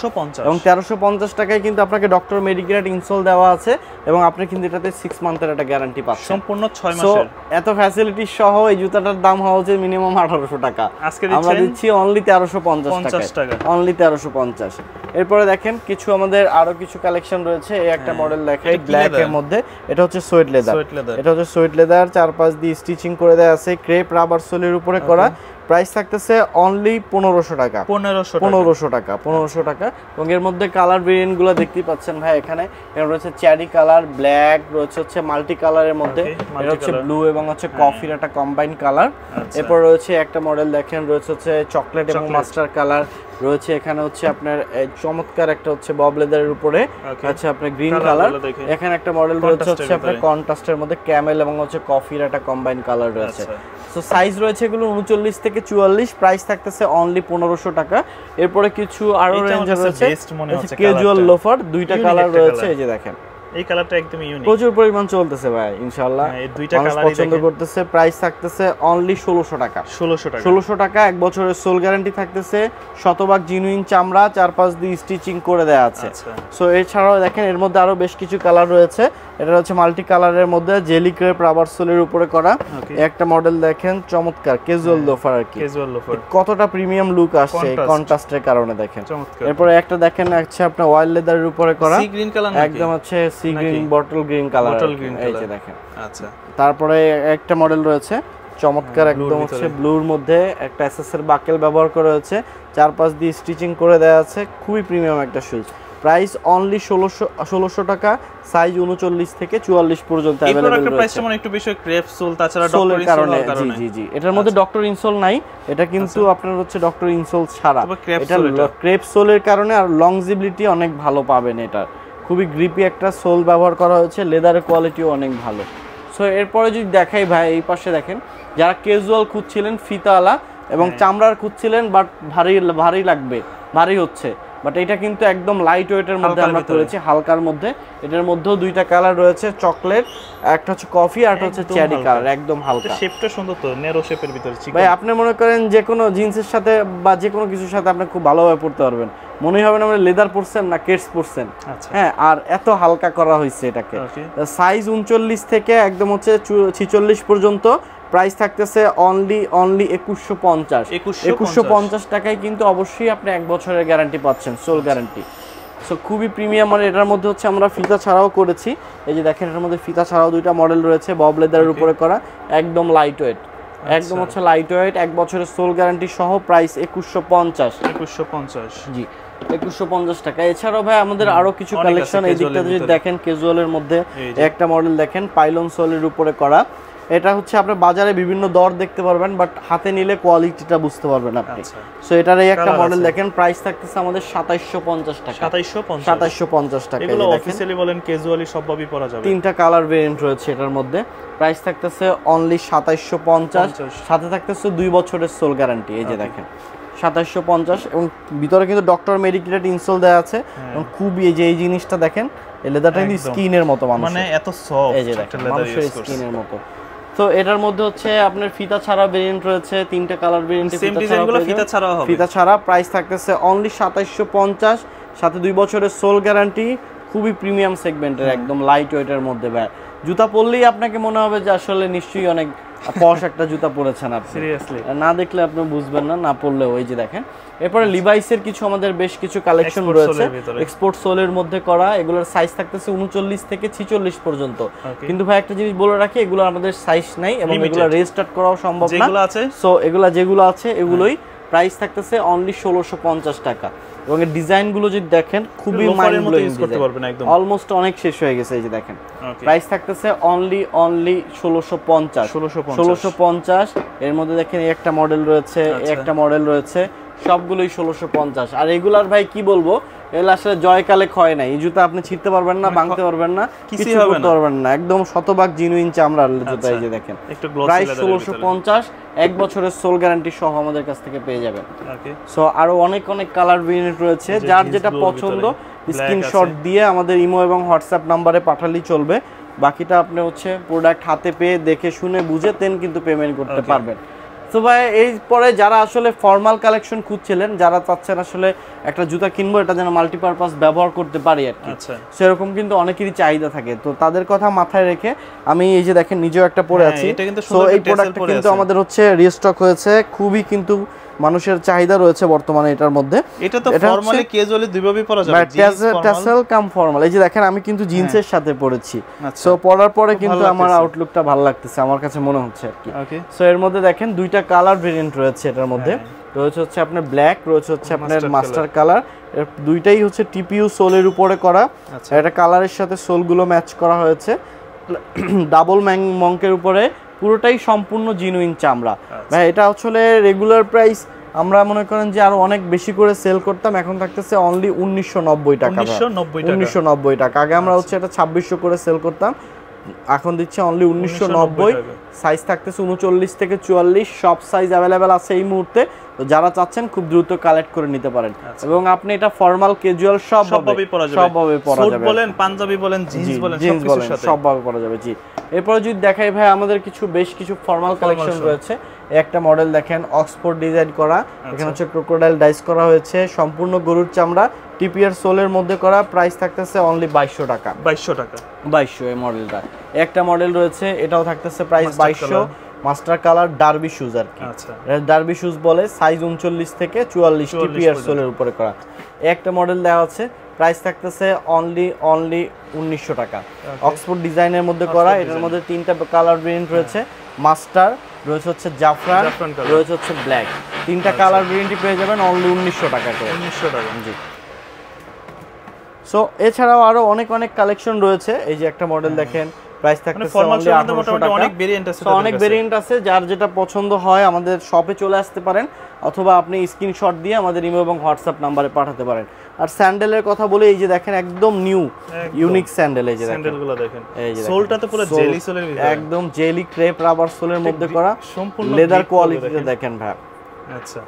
এবং 1350 টাকায় কিন্তু আপনাকে ডক্টর মেডিকেট ইনসোল দেওয়া আছে, এবং আপনি কিন্তু এটাতে 6 মান্থের একটা গ্যারান্টি পাচ্ছেন, সম্পূর্ণ 6 মাসের। এত ফ্যাসিলিটি সহ এই জুতাটার দাম হওয়া উচিত মিনিমাম 1800 টাকা। আজকে আমরা দিচ্ছি অনলি 1350 টাকা, অনলি 1350। এরপরে দেখেন কিছু আমাদের আরো কিছু কালেকশন রয়েছে। এই একটা মডেল দেখাই ব্ল্যাক এর মধ্যে, এটা হচ্ছে সোয়েট লেদার। এটা হচ্ছে সোয়েট লেদার, 4-5 দিয়ে স্টিচিং করে দেওয়া আছে, ক্রেপ রাবার সোলের উপরে করা। প্রাইস থাকতেছে অনলি 1500 টাকা, 1500 টাকা। এবং এর মধ্যে কালার ভেরিয়েন্ট গুলো দেখতেই পাচ্ছেন ভাই এখানে। এটা রয়েছে চেরি কালার, ব্ল্যাক রয়েছে, হচ্ছে মাল্টি কালারের মধ্যে, এটা হচ্ছে ব্লু এবং হচ্ছে কফির একটা কম্বাইন কালার। এরপর রয়েছে একটা মডেল দেখেন, রয়েছে হচ্ছে চকলেট এবং মাস্টার কালার রয়েছে। এখানে হচ্ছে আপনার চমৎকার একটা হচ্ছে বব লেদারের উপরে আছে আপনার গ্রিন কালার। এখানে একটা মডেল রয়েছে হচ্ছে আপনার কন্ট্রাস্টের মধ্যে ক্যামেল এবং হচ্ছে কফির একটা কম্বাইন কালার রয়েছে। সো সাইজ রয়েছে এগুলো 39 থেকে 44, প্রাইস থাকতেছে অনলি 1500 টাকা। এরপরে কিছু আরো রেঞ্জ রয়েছে, ক্যাজুয়াল লোফার, দুইটা কালার রয়েছে, এই যে দেখেন এই কালারটা একদম ইউনিক, প্রচুর পরিমাণ চলতেছে ভাই ইনশাআল্লাহ, এই দুইটা কালারই পছন্দ করতেছে। প্রাইস থাকতেছে অনলি 1600 টাকা, 1600 টাকা। 1 বছরের সোল গ্যারান্টি থাকতেছে, শতভাগ জিনুইন চামড়া, 4-5 দিয়ে স্টিচিং করে দেওয়া আছে। সো এছাড়াও দেখেন এর মধ্যে আরো বেশ কিছু কালার রয়েছে। এটা হচ্ছে মাল্টি কালারের মধ্যে জেলি ক্রেপ রাবার সোলের উপরে করা একটা মডেল দেখেন, চমৎকার ক্যাজুয়াল লোফার আর কি, কতটা প্রিমিয়াম লুক আসছে কন্ট্রাস্টের কারণে দেখেন। এরপরে একটা দেখেন আছে আপনার অয়েল লেদারের উপরে করা, একদম হচ্ছে sea green bottle green colour, এই যে দেখেন। আচ্ছা, তারপরে একটা মডেল রয়েছে চমৎকার একদম হচ্ছে ব্লুর মধ্যে, একটা এসএস এর বাকেল ব্যবহার করা হয়েছে, 4-5 দিয়ে স্টিচিং করে দেওয়া আছে, খুবই প্রিমিয়াম একটা শুজ। প্রাইস অনলি 1600 টাকা, সাইজ 39 থেকে 44 পর্যন্ত अवेलेबल রয়েছে। এই প্রাইসটা মানে একটু বেশি ক্রেপ সোল, তাছাড়া ডক্টর ইনসোল কারণে। জি এটার মধ্যে ডক্টর ইনসোল নাই, এটা কিন্তু আপনার হচ্ছে ডক্টর ইনসোল ছাড়া, এটা ক্রেপ সোলের কারণে। আর লংজিবিলিটি অনেক ভালো পাবেন, এটা খুবই গ্রিপি একটা সোল ব্যবহার করা হয়েছে, লেদারের কোয়ালিটিও অনেক ভালো। সো এরপরে যদি দেখাই ভাই, এই পাশে দেখেন যারা ক্যাজুয়াল খুঁজছিলেন ফিতাওয়ালা এবং চামড়ার খুঁজছিলেন, বাট ভারী লাগবে, ভারী হচ্ছে, বাট এটা কিন্তু একদম লাইট ওয়েটের মধ্যে আমরা করেছি, হালকার মধ্যে। এটার মধ্যেও দুইটা কালার রয়েছে, চকলেট, একটা হচ্ছে কফি আর একটা হচ্ছে চেরি কালার, একদম হালকা। শেপটা সুন্দর তো, নেরো শেপের ভিতরে। ভাই আপনি মনে করেন যে কোনো জিন্সের সাথে বা যে কোনো কিছুর সাথে আপনি খুব ভালোভাবে পরতে পারবেন, মনে হবে না লেদার পরছেন না কেটস পরছেন। হ্যাঁ, আর এত হালকা করা হয়েছে এটাকে। সাইজ 39 থেকে একদম হচ্ছে 46 পর্যন্ত। প্রাইস থাকতেছে অনলি 2150 টাকায়, কিন্তু অবশ্যই আপনি 1 বছরের গ্যারান্টি পাচ্ছেন, সোল গ্যারান্টি। সো খুবই প্রিমিয়াম। মানে এটার মধ্যে হচ্ছে আমরা ফিতা ছাড়াও করেছি, এই যে দেখেন এটার মধ্যে ফিতা ছাড়াও দুইটা মডেল রয়েছে, বব লেদারের উপরে করা, একদম লাইট ওয়েট, একদম হচ্ছে লাইট ওয়েট, 1 বছরের সোল গ্যারান্টি সহ। প্রাইস 2150 2150 জি। 2150 টাকা। এছাড়াও ভাই আমাদের আরো কিছু অনেক কালেকশন আছে এই দিকটা casual-এর যদি ভিতরে। দেখেন, ক্যাজুয়ালের মধ্যে এই যে। একটা মডেল দেখেন পাইলন সোলের উপরে করা। এটা হচ্ছে আপনি বাজারে বিভিন্ন দর দেখতে পারবেন, বাট হাতে নিলে কোয়ালিটিটা বুঝতে পারবেন আপনি। আচ্ছা। সো এটার এই একটা Colour মডেল আছে। দেখেন, প্রাইস থাকতেছে আমাদের 2750 টাকা। 2750 2750 টাকা। এগুলো এই যে দেখেন অফিসিয়ালি বলেন ক্যাজুয়ালি সবভাবেই পরা যাবে। তিনটা কালার ভেরিয়েন্ট রয়েছে এটার মধ্যে। প্রাইস থাকতেছে অনলি 2750, সাথে থাকতেছে 2 বছরের সোল গ্যারান্টি। এই যে দেখেন 2750, এবং ভিতরে কিন্তু ডক্টর মেডিকেটেড ইনসোল দেওয়া আছে। এবং খুবই এই যে এই জিনিসটা দেখেন, এই লেদারটা কিন্তু একদম। স্কিনের মতো মানুষ, মানে এত সফট এই যে দেখেন মানুষের স্কিনের মতো। তো এটার মধ্যে হচ্ছে আপনার ফিতা ছাড়া ভেরিয়েন্ট রয়েছে, তিনটা কালার ভেরিয়েন্টে সেম ডিজাইনগুলো ফিতা ছাড়াও হবে। ফিতা ছাড়া প্রাইস থাকতেছে অনলি 2750, সাথে 2 বছরের সোল গ্যারান্টি। খুবই প্রিমিয়াম সেগমেন্টের, একদম লাইট ওয়েটের মধ্যে ভাই। জুতা পরলেই আপনাকে মনে হবে যে আসলে নিশ্চয়ই অনেক পশ একটা জুতা পরেছেন আপনি। সিরিয়াসলি না দেখলে আপনি বুঝবেন না, না পরলে ওই যে দেখেন। এরপরে লিভাইসের কিছু আমাদের বেশ কিছু কালেকশন Export রয়েছে সোলের ভিতরে। এক্সপোর্ট সোলের মধ্যে করা। এগুলোর সাইজ থাকতেছে 39 থেকে 46 পর্যন্ত। Okay. কিন্তু ভাই একটা জিনিস বলে রাখি, এগুলো আমাদের সাইজ নাই এবং Limited। এগুলো রেজিস্টার্ড করাও সম্ভব না। যেগুলো আছে সো এগুলা যেগুলো আছে এগুলোই প্রাইস থাকতেছে অনলি 1650 টাকা। এবং এর ডিজাইনগুলো যদি দেখেন খুবই লোফারের মাইন্ড মতো ব্লোয়িং ইউজ করতে ডিজাইন, পারবেন একদম। অলমোস্ট অনেক শেষ হয়ে গেছে। এই যে দেখেন Okay। প্রাইস থাকতেছে অনলি 1650। 1650 এর মধ্যে দেখেন এই একটা মডেল রয়েছে, এই আচ্ছা। একটা মডেল রয়েছে, সবগুলোই 1650। আর এগুলার ভাই কি বলবো, এগুলো আসলে জয়কালে ক্ষয় নাই। এই জুতা আপনি ছিঁড়তে পারবেন না, ভাঙতে পারবেন না, কিছুই কিছু হবে করতে না। পারবেন না, একদম শতভাগ জিনুইন চামড়ার জুতা। এই যে দেখেন একটু গ্লসি প্রাইস লেদারের ভিতরে। 1650, 1 বছরের সোল গ্যারান্টি সহ আমাদের কাছ থেকে পেয়ে যাবেন। ওকে সো আরো অনেক অনেক কালার ভেরিয়েন্ট রয়েছে, যে যার jeans যেটা গুলোর পছন্দ ভিতরে স্ক্রিনশট black দিয়ে আমাদের ইমো এবং হোয়াটসঅ্যাপ নাম্বারে পাঠালেই চলবে। বাকিটা আপনি হচ্ছে প্রোডাক্ট হাতে পেয়ে দেখে শুনে বুঝে দেন কিন্তু পেমেন্ট করতে Okay। পারবেন। তো ভাই এই পরে যারা আসলে ফর্মাল কালেকশন খুঁজছিলেন, যারা চাচ্ছেন আসলে একটা জুতা কিনবো এটা যেন মাল্টিপারপাস ব্যবহার করতে পারি আর কি, আচ্ছা সেরকম কিন্তু অনেকেরই চাহিদা থাকে। তো তাদের কথা মাথায় রেখে আমি এই যে দেখেন নিজেও একটা পরে হ্যাঁ, আছি। এটা কিন্তু তো সুন্দর এই একটা প্রোডাক্টটা tassel পরে কিন্তু আছে। আমাদের হচ্ছে রিস্টক হয়েছে, খুবই কিন্তু মানুষের চাহিদা রয়েছে বর্তমানে এটার মধ্যে। এটা তো এটা ফর্মালি হচ্ছে- ক্যাজুয়ালি দুইভাবেই পরা যাবে। ট্যাসেল কাম ফর্মাল। এই যে দেখেন আমি কিন্তু জিন্সের সাথে পরেছি। আচ্ছা। সো পরার পরে খুব কিন্তু ভালো আমার লাগতেছে। আউটলুকটা ভালো লাগতেছে, আমার কাছে মনে হচ্ছে আর কি। ওকে সো এর মধ্যে দেখেন দুইটা কালার ভেরিয়েন্ট রয়েছে এটার মধ্যে। রয়েছে হচ্ছে আপনার ব্ল্যাক, রয়েছে হচ্ছে আপনার Mustard মাস্টার কালার। এর দুইটাই হচ্ছে টিপিইউ সোলের উপরে করা। আচ্ছা। এটা কালারের সাথে সোলগুলো ম্যাচ করা হয়েছে। ডাবল মঙ্কের উপরে, পুরোটাই সম্পূর্ণ জিনুইন চামড়া। ভাই এটা আসলে রেগুলার প্রাইস আমরা মনে করেন যে আরো অনেক বেশি করে সেল করতাম, এখন থাকতেছে অনলি 1990 টাকা। 1990 টাকা। আগে আমরা হচ্ছে এটা 2600 করে সেল করতাম, এখন দিচ্ছে অনলি 1990। সাইজ থাকতেছে 39 থেকে 44, সব সাইজ অ্যাভেলেবেল আছে এই মুহূর্তে। তো যারা চাচ্ছেন খুব দ্রুত কালেক্ট করে নিতে পারেন। এবং আপনি এটা ফর্মাল ক্যাজুয়াল সবভাবে পরা যাবে। সবভাবে পরা স্যুট যাবে, বলেন পাঞ্জাবি বলেন জিন্স বলেন সবকিছুর সাথে সবভাবে পরা যাবে। জি এরপরে যদি দেখাই ভাই আমাদের বেশ কিছু ফর্মাল কালেকশন রয়েছে। একটা মডেল দেখেন অক্সফোর্ড ডিজাইন করা, এখানে হচ্ছে ক্রোকোডাইল ডাইস করা হয়েছে, সম্পূর্ণ গরুর চামড়া, টিপিআর সোলের মধ্যে করা। প্রাইস থাকতেছে অনলি 2200 টাকা। 2200 টাকা 2200 এই মডেলটা। একটা মডেল রয়েছে, এটাও থাকতেছে price 2200, master colour derby shoes আর কি। আচ্ছা ডার্বি শুজ বলে, সাইজ 39 থেকে 44 টিপিআর সোলের উপরে করা। একটা মডেল দেওয়া আছে, প্রাইস থাকতেছে অনলি 1900 টাকা। অক্সফোর্ড ডিজাইনের মধ্যে করা, এটার মধ্যে তিনটা কালার ভেরিয়েন্ট রয়েছে, মাস্টার রয়েছে হচ্ছে জাফরান, রয়েছে হচ্ছে ব্ল্যাক। তিনটা কালার ভেরিয়েন্টই পেয়ে যাবেন অনলি 1900 টাকা করে। 1900 টাকা। জি। সো এছাড়াও আরো অনেক অনেক কালেকশন রয়েছে। এই যে একটা মডেল দেখেন, প্রাইস থাকতেছে অনলি 1800 টাকা। অনেক ভেরিয়েন্ট আছে, অনেক ভেরিয়েন্ট আছে, যার যেটা পছন্দ হয় আমাদের শপে চলে আসতে পারেন, অথবা আপনি স্ক্রিনশট দিয়ে আমাদের ইমেল এবং হোয়াটসঅ্যাপ নাম্বারে পাঠাতে পারেন। আর স্যান্ডেলের কথা বলে, এই যে দেখেন একদম নিউ ইউনিক স্যান্ডেল। এই যে স্যান্ডেলগুলো দেখেন, এই যে সোলটা তো পুরো জেলি সোলের ভিতরে, একদম জেলি ক্রেপ রাবার সোলের মধ্যে করা, সম্পূর্ণ লেদার কোয়ালিটিতে দেখেন ভাই। আচ্ছা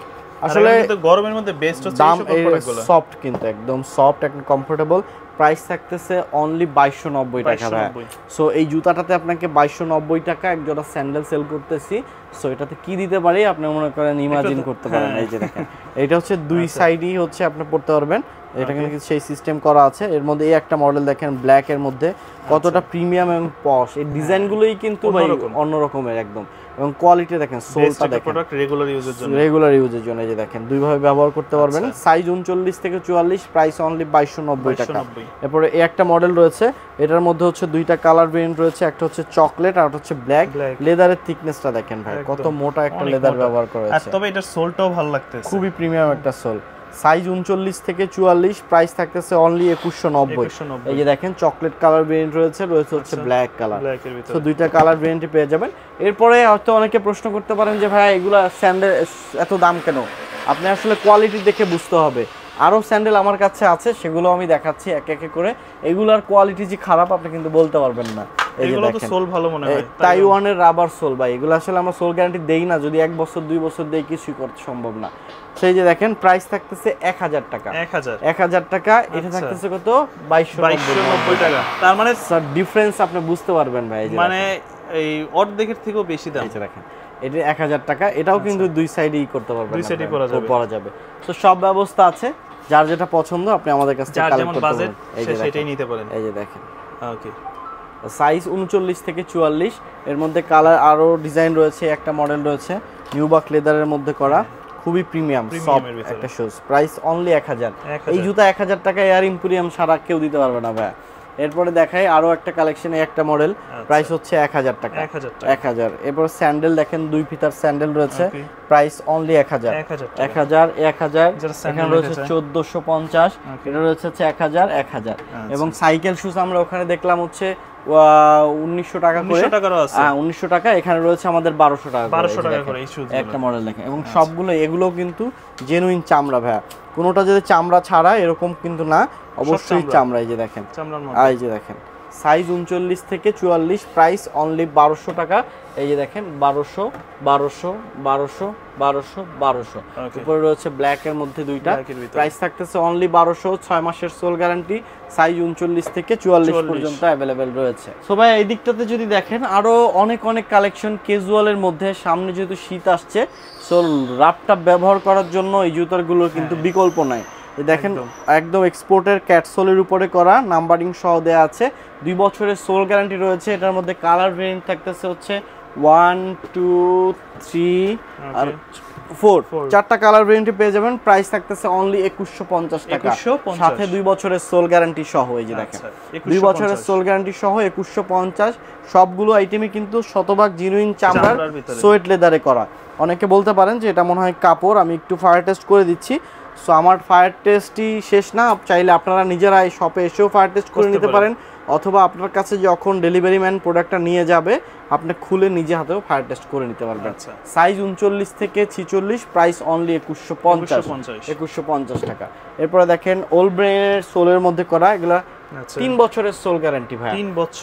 আসলে কিন্তু গরমের মধ্যে বেস্ট হচ্ছে দাম এই প্রোডাক্টগুলো। সফট, কিন্তু একদম সফট, একদম কমফোর্টেবল। প্রাইস থাকতেছে অনলি 2290 টাকা ভাই। সো এই জুতাটাতে আপনাকে 2290 টাকা এক জোড়া স্যান্ডেল সেল করতেছি। সো এটাতে কি দিতে পারি আপনি মনে করেন ইমাজিন করতে পারেন। এই যে দেখেন এটা হচ্ছে দুই সাইডই হচ্ছে আপনি পড়তে পারবেন, এটা কিন্তু সেই সিস্টেম করা আছে। এর মধ্যে এই একটা মডেল দেখেন ব্ল্যাক এর মধ্যে, কতটা প্রিমিয়াম এবং পশ। এই ডিজাইনগুলোই কিন্তু ভাই অন্য রকমের একদম, এবং কোয়ালিটি দেখেন, সোলটা দেখেন, প্রোডাক্ট রেগুলার ইউজের জন্য, রেগুলার ইউজের জন্য। এই যে দেখেন দুই ভাবে ব্যবহার করতে পারবেন। সাইজ 39 থেকে 44, প্রাইস অনলি 2290 টাকা। এরপরে এই একটা মডেল রয়েছে, এটার মধ্যে হচ্ছে দুইটা কালার ভেরিয়েন্ট রয়েছে, একটা হচ্ছে চকলেট আর একটা হচ্ছে ব্ল্যাক। লেদারের থিকনেসটা দেখেন ভাই, কত মোটা একটা লেদার ব্যবহার করা হয়েছে। তবে এটার সোলটাও ভালো লাগতেছে, খুবই প্রিমিয়াম একটা সোল। সাইজ 39 থেকে 44, প্রাইস থাকতেছে অনলি 2190। এই যে দেখেন চকলেট কালার ভেরিয়েন্ট রয়েছে হচ্ছে ব্ল্যাক কালার, তো দুইটা কালার ভেরিয়েন্টে পেয়ে যাবেন। এরপরে হয়তো অনেকে প্রশ্ন করতে পারেন যে ভাই এগুলা স্যান্ডেল এত দাম কেন? আপনি আসলে কোয়ালিটি দেখে বুঝতে হবে। আরও স্যান্ডেল আমার কাছে আছে, সেগুলো আমি দেখাচ্ছি এক একে করে। এগুলার কোয়ালিটি যে খারাপ আপনি কিন্তু বলতে পারবেন না। এই যে দেখেন সোল ভালো মনে হয়, তাইওয়ানের রাবার সোল ভাই, এগুলো আসলে আমরা সোল গ্যারান্টি দেই না, যদি 1 বছর 2 বছর দেই কিছুই করতে সম্ভব না। সেই যে দেখেন প্রাইস থাকতেছে 1000 টাকা, 1000 টাকা। এটা থাকতেছে কত? 2290 টাকা। তার মানে স্যার ডিফারেন্স আপনি বুঝতে পারবেন ভাই, মানে এই অর্ধেকের থেকেও বেশি দাম। এই যে দেখেন এটা 1000 টাকা, এটাও কিন্তু দুই সাইডেই করতে পারবেন, দুই সাইডেই পরা যাবে। তো সব ব্যবস্থা আছে, যার যেটা পছন্দ আপনি আমাদের কাছ থেকে কালেক্ট করতে পারেন। এই যে সেটাই নিতে পারেন। এই যে দেখেন ওকে, সাইজ 39 থেকে 44, এর মধ্যে কালার আরো ডিজাইন রয়েছে। একটা মডেল রয়েছে নিউবাক লেদারের মধ্যে করা, খুবই প্রিমিয়াম সফট একটা শুজ, প্রাইস অনলি 1000। এই জুতা 1000 টাকা এয়ার ইম্পোরিয়াম ছাড়া কেউ দিতে পারবে না ভাই। এরপরে দেখাই আরো একটা কালেকশনে একটা মডেল, প্রাইস হচ্ছে 1000 টাকা, 1000। এরপর স্যান্ডেল দেখেন 2 ফিতার স্যান্ডেল রয়েছে, প্রাইস অনলি 1000, 1000। এখানে রয়েছে 1450, এটা রয়েছে 1000, 1000। এবং সাইকেল শুজ আমরা ওখানে দেখলাম হচ্ছে 1900 টাকা করে, 1900 টাকা। এখানে রয়েছে আমাদের 1200 টাকা, 1200 টাকা করে এই শুজ একটা মডেল দেখেন। এবং সবগুলো এগুলো কিন্তু জেনুইন চামড়া ভাই, কোনোটা যদি চামড়া ছাড়া এরকম কিন্তু না, অবশ্যই চামড়া। এই যে দেখেন এই যে দেখেন সাইজ 39 থেকে 44, প্রাইস অনলি 1200 টাকা। এই যে দেখেন 1200, 1200, 1200, 1200, 1200। উপরে রয়েছে ব্ল্যাক এর মধ্যে দুইটা, প্রাইস থাকতেছে অনলি 1200, 6 মাসের সোল গ্যারান্টি, সাইজ 39 থেকে 44 পর্যন্ত अवेलेबल রয়েছে। সো ভাই এই দিকটাতে যদি দেখেন আরো অনেক কালেকশন ক্যাজুয়ালের মধ্যে, সামনে যেহেতু শীত আসছে, সো রাফটাপ ব্যবহার করার জন্য এই জুতাগুলোর কিন্তু বিকল্প নাই। দেখেন একদম এক্সপোর্টের ক্যাটসোলের উপরে করা, নাম্বারিং সহ দেয়া আছে, 2 বছরের সোল গ্যারান্টি রয়েছে। এটার মধ্যে কালার ভেরিয়েন্ট থাকতেছে হচ্ছে 1 2 3 আর 4, 4টা কালার ভেরিয়েন্টে পেয়ে যাবেন। প্রাইস থাকতেছে অনলি 2150 টাকা, সাথে 2 বছরের সোল গ্যারান্টি সহ। এই যে দেখেন 2 বছরের সোল গ্যারান্টি সহ 2150। সবগুলো আইটেমই কিন্তু শতভাগ জেনুইন চামড়ার সোয়েট লেদারে করা। অনেকে বলতে পারেন যে এটা মনে হয় কাপড়, আমি একটু ফায়ার টেস্ট করে দিচ্ছি। সো আমার ফায়ার টেস্টই শেষ না, চাইলে আপনারা নিজেরা এই শপে এসেও ফায়ার টেস্ট করে নিতে পারেন, অথবা আপনার কাছে যখন ডেলিভারি ম্যান প্রোডাক্টটা নিয়ে যাবে আপনি খুলে নিজে হাতেও ফায়ার টেস্ট করে নিতে পারবেন। সাইজ 39 থেকে 46, প্রাইস অনলি 2150 টাকা। এরপরে দেখেন ওলব্রেনের সোলের মধ্যে করা, এগুলা 3 বছরের সোল গ্যারান্টি ভাই,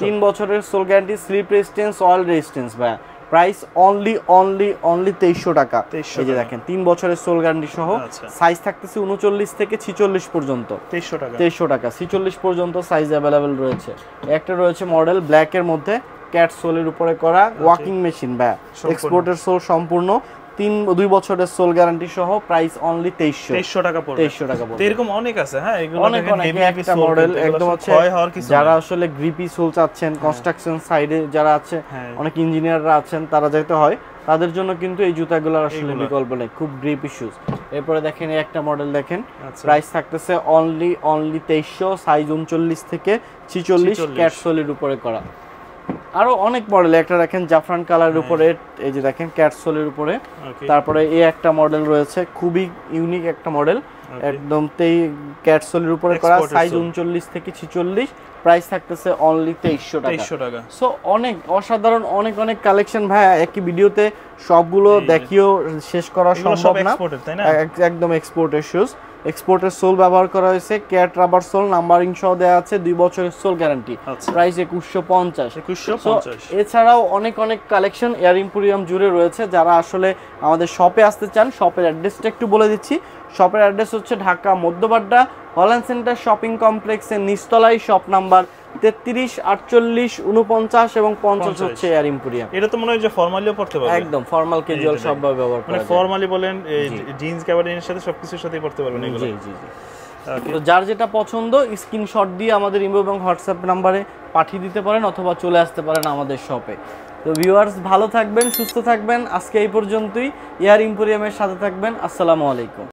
3 বছরের sole guarantee, slip resistance, oil resistance ভাই। প্রাইস অনলি 2300 টাকা। এই যে দেখেন 3 বছরের সোল গ্যারান্টি সহ, সাইজ থাকতেছে 39 থেকে 46 পর্যন্ত, 2300 টাকা 46 পর্যন্ত সাইজ अवेलेबल রয়েছে। একটা রয়েছে মডেল ব্ল্যাক এর মধ্যে, ক্যাট সোলের উপরে করা, ওয়াকিং মেশিন ভাই, এক্সপোর্টের সোল সম্পূর্ণ, 2 বছরের সোল গ্যারান্টি সহ, প্রাইস অনলি 2300 টাকা পড়বে। 2300 টাকা পড়বে। এরকম অনেক আছে, হ্যাঁ এগুলো অনেক একটা মডেল একদম আছে। যারা আসলে গ্রিপি সোল চাচ্ছেন, কনস্ট্রাকশন সাইডে যারা আছে, অনেক ইঞ্জিনিয়াররা আছেন, তারা যেতে হয়, তাদের জন্য কিন্তু এই জুতাগুলোর আসলে বিকল্প নেই, খুব গ্রিপি শুজ। এরপরে দেখেন এই একটা মডেল দেখেন, প্রাইস থাকতেছে অনলি 2300, সাইজ 39 থেকে 46, ক্যাট সোলের উপরে করা। আরো অনেক মডেল, একটা দেখেন জাফরান কালারের উপরে, এই যে দেখেন ক্যাটসোলের উপরে। তারপরে এই একটা মডেল রয়েছে, খুবই ইউনিক একটা মডেল, একদম ক্যাটসোলের উপরে করা, সাইজ 39 থেকে 46, প্রাইস থাকতেছে অনলি 2300 টাকা। সো অনেক অসাধারণ অনেক কালেকশন ভাই, একই ভিডিওতে সবগুলো দেখিও শেষ করা সম্ভব না। একদম এক্সপোর্টের শুজ, এক্সপোর্টের সোল ব্যবহার করা হয়েছে, ক্যাট রাবার সোল, নাম্বারিং সহ দেওয়া আছে, 2 বছরের সোল গ্যারান্টি, প্রাইস 2150। এছাড়াও অনেক কালেকশন এয়ার ইম্পোরিয়াম জুড়ে রয়েছে। যারা আসলে আমাদের শপে আসতে চান, শপের অ্যাড্রেসটা একটু বলে দিচ্ছি। শপের অ্যাড্রেস হচ্ছে Dhaka Madhyabadda Holland centre shopping কমপ্লেক্সের নিচতলায়, শপ নাম্বার 33, 48, 49 এবং 50 হচ্ছে এয়ার ইম্পোরিয়াম। এটা তো মনে হয় যে ফর্মালিও পড়তে পারবে, একদম ফর্মাল ক্যাজুয়াল সবভাবে ব্যবহার করা যায়, মানে ফর্মালি বলেন জিন্স গ্যাবার্ডিনের সাথে সবকিছুর সাথেই পড়তে পারবেন এগুলো। জি। তো যার যেটা পছন্দ স্ক্রিনশট দিয়ে আমাদের ইমো এবং হোয়াটসঅ্যাপ নম্বরে পাঠিয়ে দিতে পারেন, অথবা চলে আসতে পারেন আমাদের শপে। তো ভিউয়ার্স ভালো থাকবেন, সুস্থ থাকবেন, আজকে এই পর্যন্তই। এয়ার ইম্পোরিয়ামের সাথে থাকবেন। আসসালামু আলাইকুম।